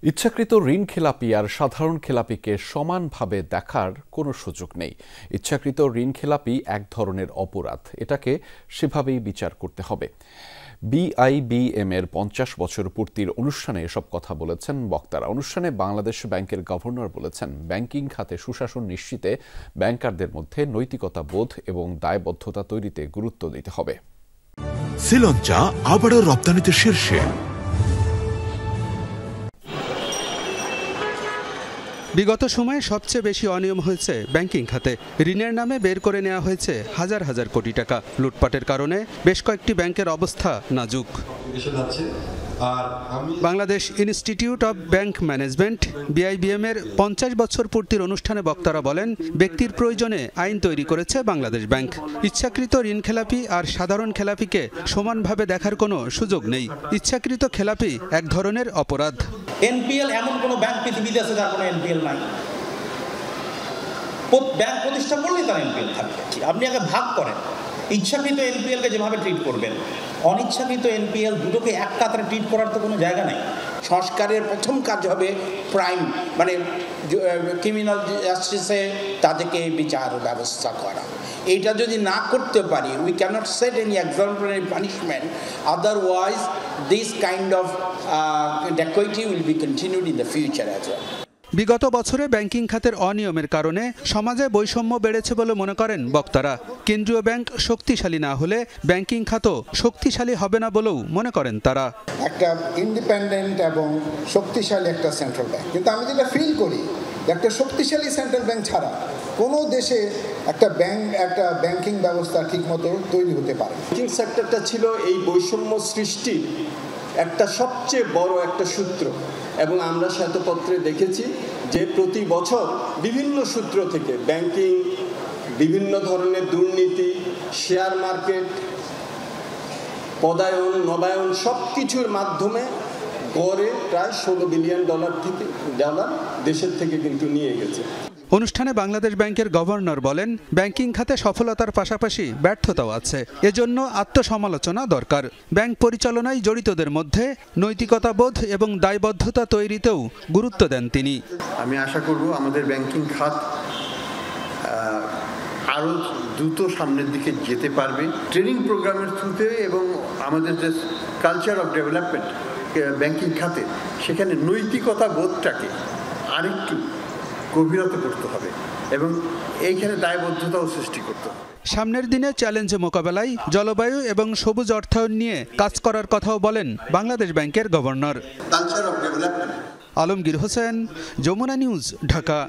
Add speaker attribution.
Speaker 1: ইচ্ছাকৃত ঋণ খেলাপি আর সাধারণ খেলাপিকে সমানভাবে দেখার কোনো সুযোগ নেই। ইচ্ছাকৃত ঋণ খেলাপি এক ধরনের অপরাধ, এটাকে সেভাবেই বিচার করতে হবে। বিআইবিএম এর 50 বছর পূর্তির অনুষ্ঠানে এসব কথা বলেছেন বক্তারা। অনুষ্ঠানে বাংলাদেশ ব্যাংকের গভর্নর বলেছেন, ব্যাংকিং খাতে সুশাসন নিশ্চিতে ব্যাংকারদের মধ্যে নৈতিকতা বোধ এবং দায়বদ্ধতা তৈরিতে গুরুত্ব দিতে হবে।
Speaker 2: শ্রীলঙ্কা আবারও রপ্তানিতে শীর্ষে।
Speaker 3: বিগত সময়ে সবচেয়ে বেশি অনিয়ম হয়েছে ব্যাংকিং খাতে। ঋণের নামে বের করে নেওয়া হয়েছে হাজার হাজার কোটি টাকা। লুটপাটের কারণে বেশ কয়েকটি ব্যাংকের অবস্থা নাজুক। Bangladesh institute of bank management BIBM এর 50 বছর পূর্তির অনুষ্ঠানে বক্তারা বলেন, ব্যক্তির প্রয়োজনে আইন তৈরি করেছে বাংলাদেশ ব্যাংক। ইচ্ছাকৃত ঋণ খেলাপি আর সাধারণ খেলাপিকে সমানভাবে দেখার কোনো সুযোগ নেই। ইচ্ছাকৃত খেলাপি এক ধরনের অপরাধ।
Speaker 4: এনপিএল এমন কোনো ব্যাংক পৃথিবীতে আছে যার কোনো এনপিএল নাই। ব্যাংক প্রতিষ্ঠা করলেই তার এনপিএল থাকবে। আপনি আগে ভাগ করেন, ইচ্ছাকৃত এনপিএলকে যেভাবে ট্রিট করবেন, অনিচ্ছাকৃত এনপিএল দুটোকে এক কাতারে ট্রিট করার তো কোনো জায়গা নেই। সংস্কারের প্রথম কাজ হবে প্রাইম, মানে ক্রিমিনাল জাস্টিসে তাদেরকে বিচার ব্যবস্থা করা। এইটা যদি না করতে পারি, we cannot set any exemplary punishment, otherwise this kind of dacoity will be continued in the future as well.
Speaker 3: বিগত বছরে ব্যাংকিং খাতের অনিয়মের কারণে সমাজে বৈষম্য বেড়েছে বলে মনে করেন বক্তারা। কেন্দ্রীয় ব্যাংক শক্তিশালী না হলে ব্যাংকিং খাতও শক্তিশালী হবে না বলেও মনে করেন তারা।
Speaker 5: একটা ইন্ডিপেন্ডেন্ট এবং শক্তিশালী একটা সেন্ট্রাল ব্যাংক, কিন্তু আমি যেটা ফিল করি, একটা শক্তিশালী সেন্ট্রাল ব্যাংক ছাড়া কোনো দেশে একটা ব্যাংকিং ব্যবস্থা ঠিকমতো তৈরি হতে পারে।
Speaker 6: ব্যাংকিং সেক্টরটা ছিল এই বৈষম্য সৃষ্টির একটা সবচেয়ে বড় একটা সূত্র, এবং আমরা শ্বেতপত্রে দেখেছি যে প্রতি বছর বিভিন্ন সূত্র থেকে ব্যাংকিং, বিভিন্ন ধরনের দুর্নীতি, শেয়ার মার্কেট, পদায়ন, নবায়ন সব কিছুর মাধ্যমে গড়ে প্রায় $16 বিলিয়ন দেশের থেকে কিন্তু নিয়ে গেছে।
Speaker 3: অনুষ্ঠানে বাংলাদেশ ব্যাংকের গভর্নর বলেন, ব্যাংকিং খাতে সফলতার পাশাপাশি ব্যর্থতাও আছে, এজন্য আত্মসমালোচনা দরকার। ব্যাংক পরিচালনায় জড়িতদের মধ্যে নৈতিকতা বোধ এবং দায়বদ্ধতা তৈরিতেও গুরুত্ব দেন তিনি।
Speaker 7: আমি আশা করব আমাদের ব্যাংকিং খাত আরও দ্রুত সামনের দিকে যেতে পারবে ট্রেনিং প্রোগ্রামের থ্রুতে, এবং আমাদের যে কালচার অফ ডেভেলপমেন্ট ব্যাংকিং খাতে, সেখানে নৈতিকতা বোধটাকে আরেকটু গভীরতা করতে হবে এবং এইখানে দায়বদ্ধতাও সৃষ্টি করতে হবে।
Speaker 3: সামনের দিনে চ্যালেঞ্জ মোকাবেলায় জলবায়ু এবং সবুজ অর্থায়ন নিয়ে কাজ করার কথাও বলেন বাংলাদেশ ব্যাংকের গভর্নর। আলমগীর হোসেন, যমুনা নিউজ, ঢাকা।